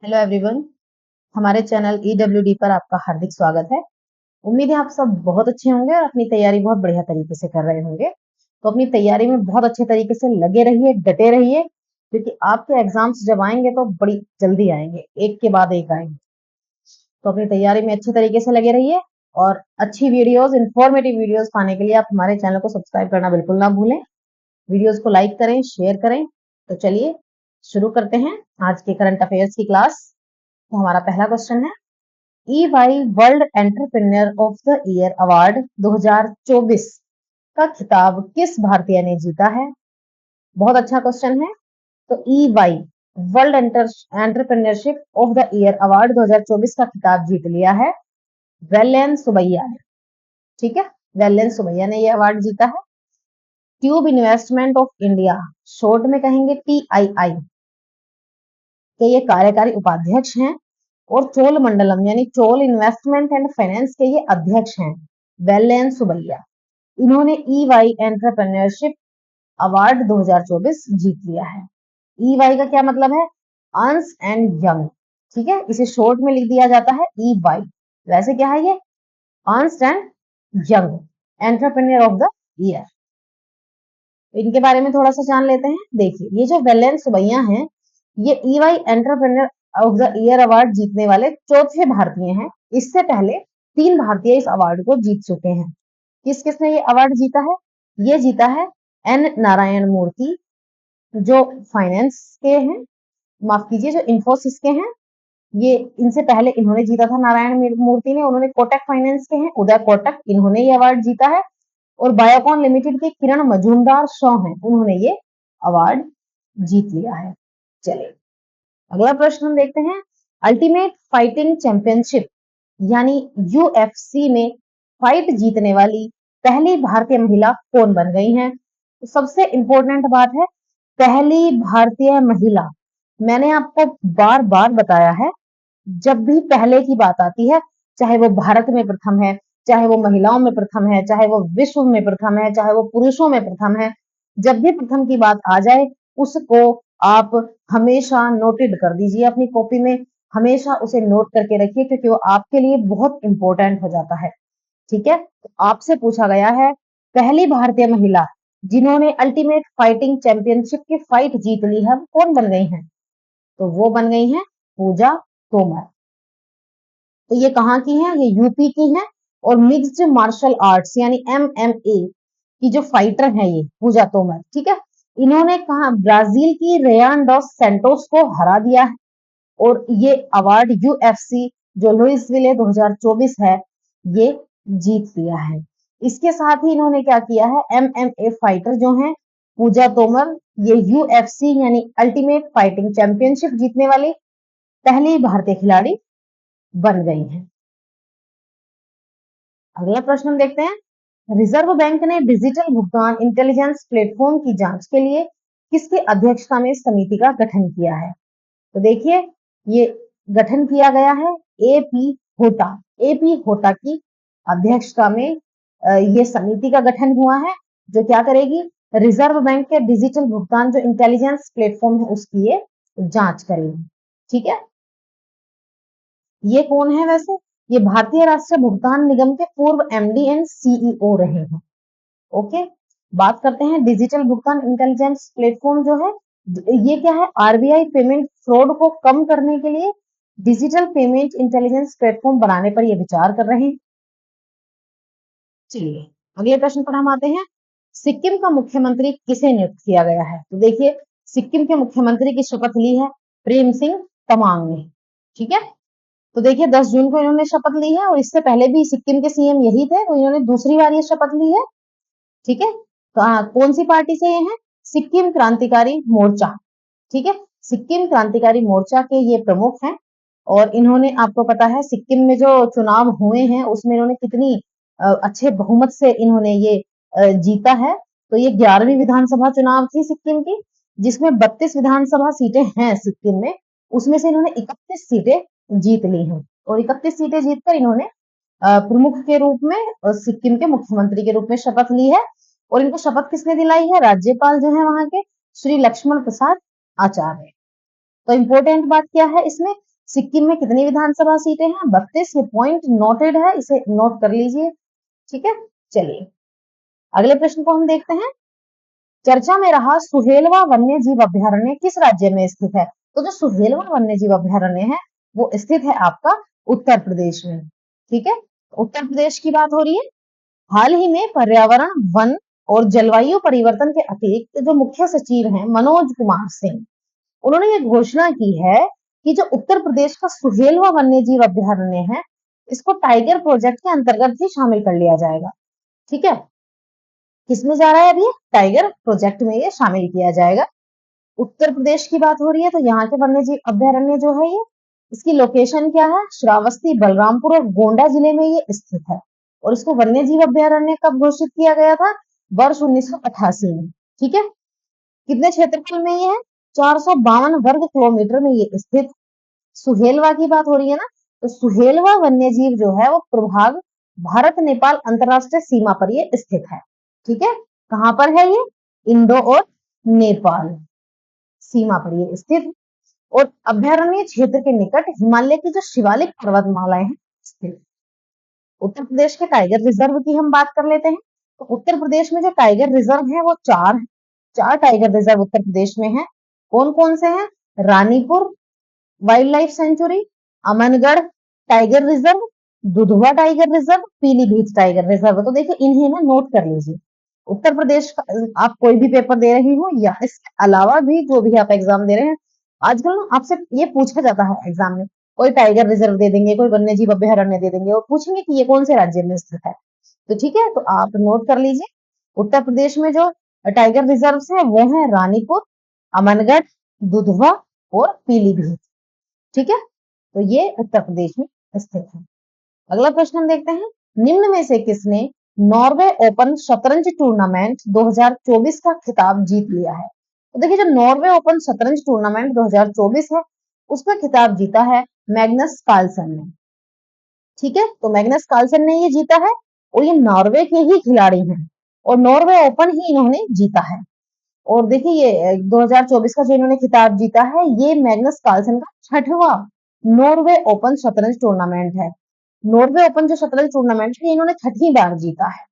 Hello everyone, हमारे channel ईडब्ल्यूडी पर आपका हार्दिक स्वागत है। उम्मीद है आप सब बहुत अच्छे होंगे और अपनी तैयारी बहुत बढ़िया तरीके से कर रहे होंगे। तो अपनी तैयारी में बहुत अच्छे तरीके से लगे रहिए, डटे रहिए, क्योंकि आपके एग्जाम्स जब आएंगे तो बड़ी जल्दी आएंगे, एक के बाद एक आएंगे। तो अपनी तैयारी में अच्छे तरीके से लगे रहिए और अच्छी वीडियोस, इंफॉर्मेटिव वीडियोस पाने के लिए आप हमारे चैनल को सब्सक्राइब करना बिल्कुल ना भूलें। वीडियोस को लाइक करें, शेयर करें। तो चलिए शुरू करते हैं आज के करंट अफेयर्स की क्लास। तो हमारा पहला क्वेश्चन है, EY world entrepreneur of the year award 2024 का खिताब किस भारतीय ने जीता है? बहुत अच्छा क्वेश्चन है। तो EY world entrepreneurship of the year award 2024 का खिताब जीत लिया है वेलेन सुबैया ने। ठीक है, वेलेन सुबैया ने यह अवार्ड जीता है। Tube investment of India, short में कहेंगे TII, के ये कार्यकारी उपाध्यक्ष हैं और चोल मंडलम यानी चोल इन्वेस्टमेंट एंड फाइनेंस के ये अध्यक्ष हैं वेलेन सुबैया। इन्होंने EY एंटरप्रेन्योरशिप अवार्ड 2024 जीत लिया है। EY का क्या मतलब है? Earns and young. ठीक है, इसे शॉर्ट में लिख दिया जाता है EY। वैसे क्या है ये? Earns and young entrepreneur of the year. इनके बारे में थोड़ा सा जान लेते हैं। देखिए, ये जो वेलेन सुबैया हैं, ये EY entrepreneur of the year award जीतने वाले चौथे भारतीय हैं। इससे पहले 3 भारतीय इस अवार्ड को जीत चुके हैं। किस किसने ये अवार्ड जीता है? ये जीता है N नारायण मूर्ति, जो फाइनेंस के हैं, माफ कीजिए, जो इंफोसिस के हैं। ये इनसे पहले इन्होंने जीता था, नारायण मूर्ति ने। उन्होंने कोटक फाइनेंस के हैं, उदय कोटक, इन्होंने ये अवार्ड जीता है। और बायोकॉन लिमिटेड के किरण मजूमदार शॉ हैं, उन्होंने ये अवार्ड जीत लिया है। चलिए अगला प्रश्न हम देखते हैं। अल्टीमेट फाइटिंग चैंपियनशिप यानी UFC में फाइट जीतने वाली पहली भारतीय महिला कौन बन गई हैं? तो सबसे इंपॉर्टेंट बात है, पहली भारतीय महिला। मैंने आपको बार बार बताया है, जब भी पहले की बात आती है, चाहे वो भारत में प्रथम है, चाहे वो महिलाओं में प्रथम है, चाहे वो विश्व में प्रथम है, चाहे वो पुरुषों में प्रथम है, जब भी प्रथम की बात आ जाए उसको आप हमेशा नोटेड कर दीजिए अपनी कॉपी में। हमेशा उसे नोट करके रखिए, क्योंकि वो आपके लिए बहुत इंपॉर्टेंट हो जाता है। ठीक है, तो आपसे पूछा गया है पहली भारतीय महिला जिन्होंने अल्टीमेट फाइटिंग चैंपियनशिप की फाइट जीत ली है, वो कौन बन गई हैं? तो वो बन गई हैं पूजा तोमर। तो ये कहाँ की है? ये यूपी की है और मिक्स्ड मार्शल आर्ट्स यानी MMA की जो फाइटर है ये पूजा तोमर। ठीक है, इन्होंने कहा ब्राजील की रेयान डॉस सैंटोस को हरा दिया है और ये अवार्ड UFC जो लुइसविले 2024 है, ये जीत लिया है। इसके साथ ही इन्होंने क्या किया है, MMA फाइटर जो हैं पूजा तोमर, ये UFC यानी अल्टीमेट फाइटिंग चैंपियनशिप जीतने वाली पहली भारतीय खिलाड़ी बन गई हैं। अगला प्रश्न हम देखते हैं। रिजर्व बैंक ने डिजिटल भुगतान इंटेलिजेंस प्लेटफॉर्म की जांच के लिए किसकी अध्यक्षता में समिति का गठन किया है? तो देखिए, ये गठन किया गया है AP होटा। AP होटा की अध्यक्षता में ये समिति का गठन हुआ है, जो क्या करेगी? रिजर्व बैंक के डिजिटल भुगतान जो इंटेलिजेंस प्लेटफॉर्म है उसकी ये जांच करेगी। ठीक है, ये कौन है वैसे? ये भारतीय राष्ट्रीय भुगतान निगम के पूर्व MD एंड CEO रहे हैं। ओके, बात करते हैं डिजिटल भुगतान इंटेलिजेंस प्लेटफॉर्म जो है, ये क्या है? RBI पेमेंट फ्रॉड को कम करने के लिए डिजिटल पेमेंट इंटेलिजेंस प्लेटफॉर्म बनाने पर ये विचार कर रहे हैं। चलिए अगले प्रश्न पर हम आते हैं। सिक्किम का मुख्यमंत्री किसे नियुक्त किया गया है? तो देखिए, सिक्किम के मुख्यमंत्री की शपथ ली है प्रेम सिंह तमांग ने। ठीक है, तो देखिए 10 जून को इन्होंने शपथ ली है और इससे पहले भी सिक्किम के CM यही थे, तो इन्होंने दूसरी बार ये शपथ ली है। ठीक है, तो कौन सी पार्टी से ये है? सिक्किम क्रांतिकारी मोर्चा। ठीक है, सिक्किम क्रांतिकारी मोर्चा के ये प्रमुख हैं और इन्होंने, आपको पता है सिक्किम में जो चुनाव हुए हैं उसमें इन्होंने कितनी अच्छे बहुमत से इन्होंने ये जीता है। तो ये 11वीं विधानसभा चुनाव थी सिक्किम की, जिसमें 32 विधानसभा सीटें हैं सिक्किम में, उसमें से इन्होंने 31 सीटें जीत ली हैं और 31 सीटें जीतकर इन्होंने प्रमुख के रूप में सिक्किम के मुख्यमंत्री के रूप में शपथ ली है। और इनको शपथ किसने दिलाई है? राज्यपाल जो है वहां के श्री लक्ष्मण प्रसाद आचार्य। तो इंपॉर्टेंट बात क्या है इसमें? सिक्किम में कितनी विधानसभा सीटें हैं? 32। ये पॉइंट नोटेड है, इसे नोट कर लीजिए। ठीक है, चलिए अगले प्रश्न को हम देखते हैं। चर्चा में रहा सुहेलवा वन्य जीव अभ्यारण्य किस राज्य में स्थित है? तो जो सुहेलवा वन्य जीव अभ्यारण्य है वो स्थित है आपका उत्तर प्रदेश में। ठीक है, उत्तर प्रदेश की बात हो रही है। हाल ही में पर्यावरण, वन और जलवायु परिवर्तन के अतिरिक्त जो मुख्य सचिव हैं मनोज कुमार सिंह, उन्होंने ये घोषणा की है कि जो उत्तर प्रदेश का सुहेलवा वन्य जीव अभ्यारण्य है, इसको टाइगर प्रोजेक्ट के अंतर्गत ही शामिल कर लिया जाएगा। ठीक है, किसमें जा रहा है अभी? टाइगर प्रोजेक्ट में ये शामिल किया जाएगा। उत्तर प्रदेश की बात हो रही है तो यहाँ के वन्य जीव अभ्यारण्य जो है ये, इसकी लोकेशन क्या है? श्रावस्ती, बलरामपुर और गोंडा जिले में ये स्थित है। और इसको वन्य जीव अभ्यारण्य कब घोषित किया गया था? वर्ष 1988 में। ठीक है, कितने क्षेत्रफल में ये है? 452 वर्ग किलोमीटर में ये स्थित। सुहेलवा की बात हो रही है ना, तो सुहेलवा वन्य जीव जो है वो प्रभाग भारत नेपाल अंतरराष्ट्रीय सीमा पर ये स्थित है। ठीक है, कहां पर है ये? इंडो और नेपाल सीमा पर ये स्थित, और अभ्यारण्य क्षेत्र के निकट हिमालय की जो शिवालिक पर्वतमालाएं हैं स्थित। उत्तर प्रदेश के टाइगर रिजर्व की हम बात कर लेते हैं। तो उत्तर प्रदेश में जो टाइगर रिजर्व है वो चार टाइगर रिजर्व उत्तर प्रदेश में है। कौन कौन से हैं? Ranipur wild life sanctuary, Amangarh tiger reserve, Dudhwa tiger reserve, Pilibhit tiger reserve. तो देखिए इन्हें ना नोट कर लीजिए। उत्तर प्रदेश का आप कोई भी पेपर दे रही हो या इसके अलावा भी जो भी आप एग्जाम दे रहे हैं, आजकल ना आपसे ये पूछा जाता है एग्जाम में, कोई टाइगर रिजर्व दे देंगे, कोई वन्य जीव अभ्यारण्य दे देंगे और पूछेंगे कि ये कौन से राज्य में स्थित है। तो ठीक है, तो आप नोट कर लीजिए। उत्तर प्रदेश में जो टाइगर रिजर्व है वो है रानीपुर, अमनगढ़, दुधवा और पीलीभीत। ठीक है, तो ये उत्तर प्रदेश में स्थित है। अगला प्रश्न हम देखते हैं। निम्न में से किसने नॉर्वे ओपन शतरंज टूर्नामेंट 2024 का खिताब जीत लिया है? तो देखिए जो नॉर्वे ओपन शतरंज टूर्नामेंट 2024 है उसका खिताब जीता है मैग्नस कार्लसन ने। ठीक है, तो मैग्नस कार्लसन ने ये जीता है और ये नॉर्वे के ही खिलाड़ी हैं और नॉर्वे ओपन ही इन्होंने जीता है। और देखिए ये 2024 का जो इन्होंने खिताब जीता है ये मैग्नस कार्लसन का 6वां नॉर्वे ओपन शतरंज टूर्नामेंट है। नॉर्वे ओपन जो शतरंज टूर्नामेंट है इन्होंने 6वीं बार जीता है।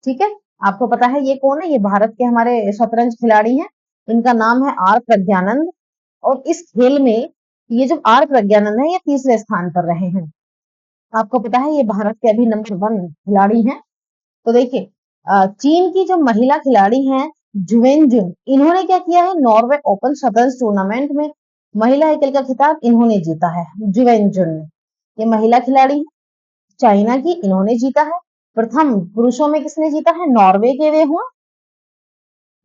ठीक है, आपको पता है ये कौन है? ये भारत के हमारे शतरंज खिलाड़ी हैं, इनका नाम है आर प्रज्ञानंद। और इस खेल में ये जो आर प्रज्ञानंद है ये तीसरे स्थान पर रहे हैं। आपको पता है ये भारत के अभी नंबर 1 खिलाड़ी हैं। तो देखिए चीन की जो महिला खिलाड़ी हैं जुवेनजुन, इन्होंने क्या किया है? नॉर्वे ओपन शतरंज टूर्नामेंट में महिला एकल का खिताब इन्होंने जीता है, जुवेनजुन ने। ये महिला खिलाड़ी है, चाइना की, इन्होंने जीता है। प्रथम पुरुषों में किसने जीता है? नॉर्वे के वे हुआ,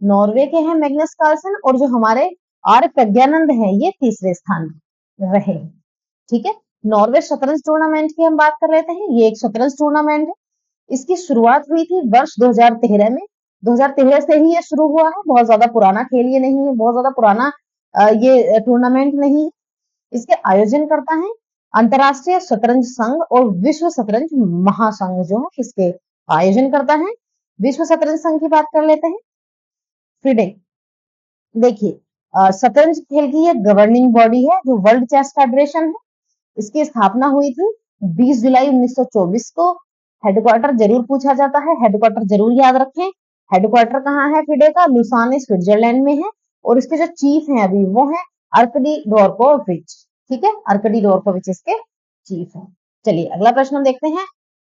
नॉर्वे के हैं मैग्नस कार्लसन, और जो हमारे आर प्रज्ञानंद हैं ये तीसरे स्थान रहे। ठीक है, नॉर्वे शतरंज टूर्नामेंट की हम बात कर लेते हैं। ये एक शतरंज टूर्नामेंट है, इसकी शुरुआत हुई थी वर्ष 2013 में। 2013 से ही ये शुरू हुआ है, बहुत ज्यादा पुराना खेल ये नहीं है, बहुत ज्यादा पुराना ये टूर्नामेंट नहीं है। इसके आयोजन करता है अंतरराष्ट्रीय शतरंज संघ और विश्व शतरंज महासंघ जो है इसके आयोजन करता है। विश्व शतरंज संघ की बात कर लेते हैं। फिडे, देखिए शतरंज खेल की ये गवर्निंग बॉडी है जो वर्ल्ड चेस फेडरेशन है। इसकी स्थापना हुई थी 20 जुलाई 1924 को। हेडक्वार्टर जरूर पूछा जाता है, हेडक्वार्टर जरूर याद रखें। हेडक्वार्टर कहाँ है फिडे का? लुसाने स्विट्जरलैंड में है। और इसके जो चीफ हैं अभी वो है अर्कडी डोर्कोविच। ठीक है, अर्कडी डोर्कोविच इसके चीफ है। चलिए अगला प्रश्न हम देखते हैं।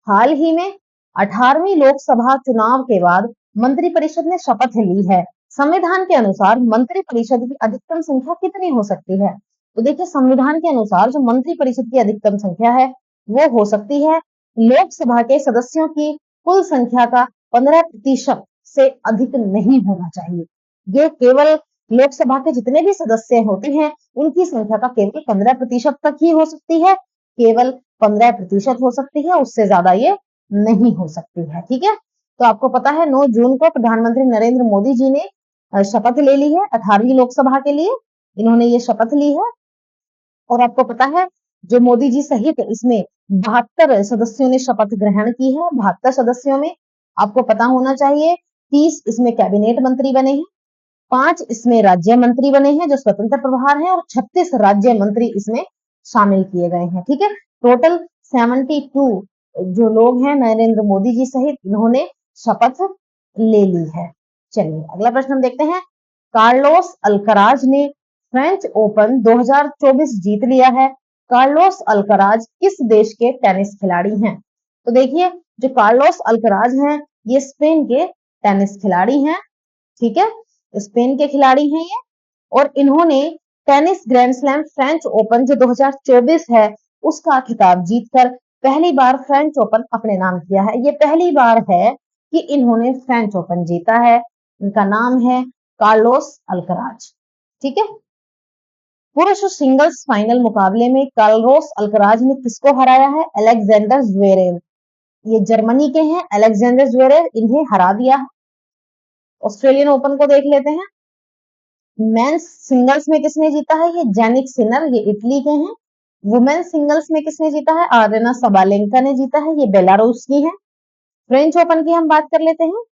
हाल ही में 18वीं लोकसभा चुनाव के बाद मंत्रिपरिषद ने शपथ ली है। संविधान के अनुसार मंत्रिपरिषद की अधिकतम संख्या कितनी हो सकती है? तो देखिए संविधान के अनुसार जो मंत्रिपरिषद की अधिकतम संख्या है वो हो सकती है लोकसभा के सदस्यों की कुल संख्या का 15% से अधिक नहीं होना चाहिए। ये केवल लोकसभा के जितने भी सदस्य होते हैं उनकी संख्या का केवल 15% तक ही हो सकती है, केवल 15% हो सकती है, उससे ज्यादा ये नहीं हो सकती है। ठीक है, तो आपको पता है 9 जून को प्रधानमंत्री नरेंद्र मोदी जी ने शपथ ले ली है 18वीं लोकसभा के लिए, इन्होंने ये शपथ ली है। और आपको पता है जो मोदी जी सहित इसमें 72 सदस्यों ने शपथ ग्रहण की है। 72 सदस्यों में आपको पता होना चाहिए 30 इसमें कैबिनेट मंत्री बने हैं, 5 इसमें राज्य मंत्री बने हैं जो स्वतंत्र प्रभार हैं, और 36 राज्य मंत्री इसमें शामिल किए गए हैं। ठीक है, टोटल 72 जो लोग हैं नरेंद्र मोदी जी सहित, इन्होंने शपथ ले ली है। चलिए अगला प्रश्न हम देखते हैं। कार्लोस अल्कराज ने फ्रेंच ओपन 2024 जीत लिया है। कार्लोस अल्कराज किस देश के टेनिस खिलाड़ी हैं? तो देखिए, जो कार्लोस अल्कराज हैं ये स्पेन के टेनिस खिलाड़ी हैं। ठीक है, स्पेन के खिलाड़ी हैं ये, और इन्होंने tennis grand slam French open जो 2024 है उसका खिताब जीतकर पहली बार फ्रेंच ओपन अपने नाम किया है। ये पहली बार है कि इन्होंने फ्रेंच ओपन जीता है। इनका नाम है कार्लोस अल्कराज। ठीक है, पुरुष सिंगल्स फाइनल मुकाबले में कार्लोस अल्कराज ने किसको हराया है? Alexander Zverev. ये जर्मनी के हैं, अलेक्जेंडर ज्वेरेव, इन्हें हरा दिया है। ऑस्ट्रेलियन ओपन को देख लेते हैं। मेंस सिंगल्स में किसने जीता है? ये जेनिक सिनर, ये इटली के हैं। वुमेन्स सिंगल्स में किसने जीता है? आरेना सबालेंका ने जीता है, ये बेलारूस की है। फ्रेंच ओपन की हम बात कर लेते हैं।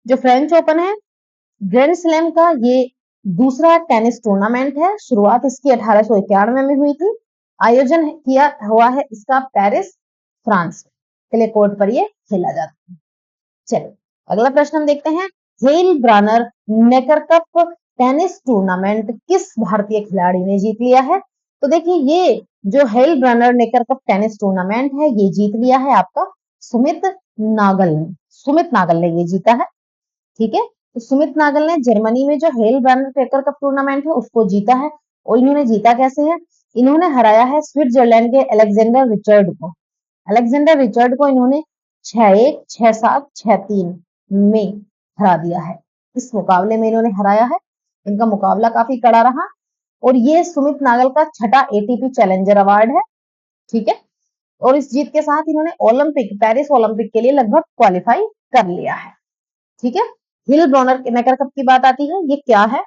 जो फ्रेंच ओपन है ग्रैंड स्लैम का, ये दूसरा टेनिस टूर्नामेंट है। शुरुआत इसकी 1891 में हुई थी। आयोजन किया हुआ है इसका पेरिस, फ्रांस क्ले कोर्ट पर ये खेला जाता है। चलिए अगला प्रश्न हम देखते हैं। हेल ब्रानर नेकर कप टेनिस टूर्नामेंट किस भारतीय खिलाड़ी ने जीत लिया है? तो देखिए, ये जो हेल ब्रानर नेकर कप टेनिस टूर्नामेंट है ये जीत लिया है आपका सुमित नागल ने। सुमित नागल ने ये जीता है। ठीक है, तो सुमित नागल ने जर्मनी में जो हेल ब्रानर नेकर कप टूर्नामेंट है उसको जीता है। और इन्होंने जीता कैसे है? इन्होंने हराया है स्विट्जरलैंड के अलेक्जेंडर रिचर्ड को। अलेक्जेंडर रिचर्ड को इन्होंने 6-1, 6-7, 6-3 में हरा दिया है। इस मुकाबले में इन्होंने हराया है। इनका मुकाबला काफी कड़ा रहा, और ये सुमित नागल का छठा एटीपी चैलेंजर अवार्ड है। ठीक है, और इस जीत के साथ इन्होंने ओलंपिक, पेरिस ओलंपिक के लिए लगभग क्वालिफाई कर लिया है। ठीक है, हिल ब्रॉनर नेकर कप की बात आती है, ये क्या है?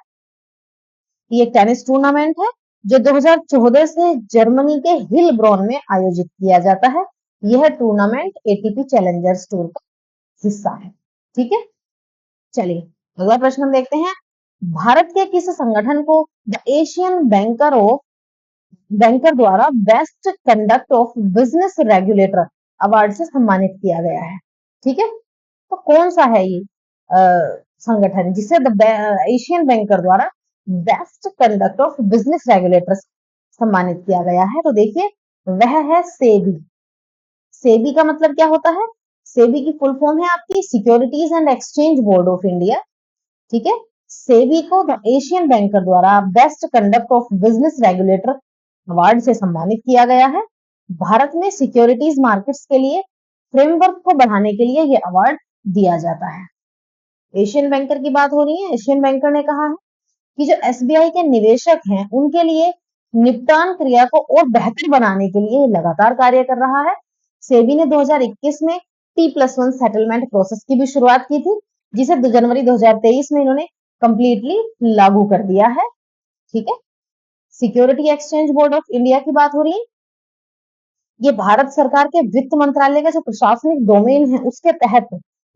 ये टेनिस टूर्नामेंट है जो 2014 से जर्मनी के हिल ब्रॉन में आयोजित किया जाता है। यह टूर्नामेंट एटीपी चैलेंजर्स टूर का हिस्सा है। ठीक है, चलिए अगला प्रश्न हम देखते हैं। भारत के किस संगठन को द एशियन बैंकर द्वारा best conduct of business regulator award से सम्मानित किया गया है? ठीक है, तो कौन सा है ये संगठन जिसे द एशियन बैंकर द्वारा best conduct of business regulator सम्मानित किया गया है? तो देखिए, वह है सेबी। सेबी का मतलब क्या होता है? सेबी की फुल फॉर्म है आपकी securities and exchange board of India. ठीक है, सेबी को द एशियन बैंकर द्वारा best conduct of business regulator award से सम्मानित किया गया है। भारत में सिक्योरिटीज मार्केट्स के लिए फ्रेमवर्क को बढ़ाने के लिए यह अवार्ड दिया जाता है। एशियन बैंकर की बात हो रही है। एशियन बैंकर ने कहा है कि जो एसबीआई के निवेशक हैं उनके लिए निपटान क्रिया को और बेहतर बनाने के लिए लगातार कार्य कर रहा है। सेबी ने 2021 में T+1 सेटलमेंट प्रोसेस की भी शुरुआत की थी, जिसे जनवरी 2023 में इन्होंने कंप्लीटली लागू कर दिया है। ठीक है, security exchange board of India की बात हो रही है। ये भारत सरकार के वित्त मंत्रालय का जो प्रशासनिक डोमेन है उसके तहत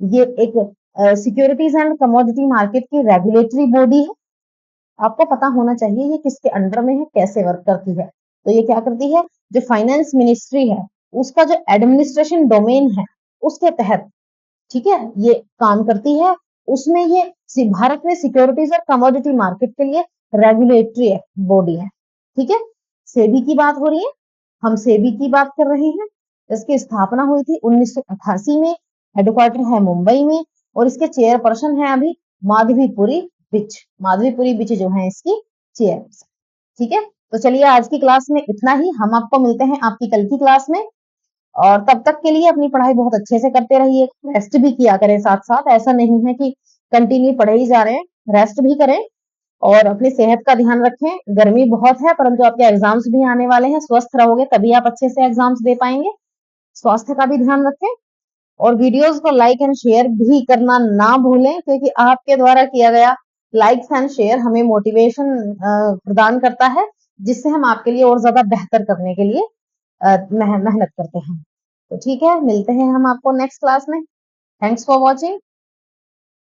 ये एक सिक्योरिटीज एंड कमोडिटी मार्केट की रेगुलेटरी बॉडी है। आपको पता होना चाहिए ये किसके अंडर में है, कैसे वर्क करती है। तो ये क्या करती है? जो फाइनेंस मिनिस्ट्री है उसका जो एडमिनिस्ट्रेशन डोमेन है उसके तहत, ठीक है, ये काम करती है। उसमें ये भारत में सिक्योरिटीज और कमोडिटी मार्केट के लिए रेगुलेटरी बॉडी है। ठीक है, सेबी की बात हो रही है, हम सेबी की बात कर रहे हैं। इसकी स्थापना हुई थी 1988 में, हेडक्वार्टर है मुंबई में, और इसके चेयरपर्सन है अभी माधवीपुरी बिच। माधवीपुरी बिच जो है इसकी चेयरपर्सन। ठीक है, तो चलिए आज की क्लास में इतना ही। हम आपको मिलते हैं आपकी कल की क्लास में, और तब तक के लिए अपनी पढ़ाई बहुत अच्छे से करते रहिए। रेस्ट भी किया करें साथ साथ, ऐसा नहीं है कि कंटिन्यू पढ़े ही जा रहे हैं, रेस्ट भी करें और अपनी सेहत का ध्यान रखें। गर्मी बहुत है परंतु आपके एग्जाम्स भी आने वाले हैं, स्वस्थ रहोगे तभी आप अच्छे से एग्जाम्स दे पाएंगे। स्वास्थ्य का भी ध्यान रखें, और वीडियोस को लाइक एंड शेयर भी करना ना भूलें, क्योंकि आपके द्वारा किया गया लाइक्स एंड शेयर हमें मोटिवेशन प्रदान करता है, जिससे हम आपके लिए और ज्यादा बेहतर करने के लिए मेहनत करते हैं। तो ठीक है, मिलते हैं हम आपको नेक्स्ट क्लास में। Thanks for watching.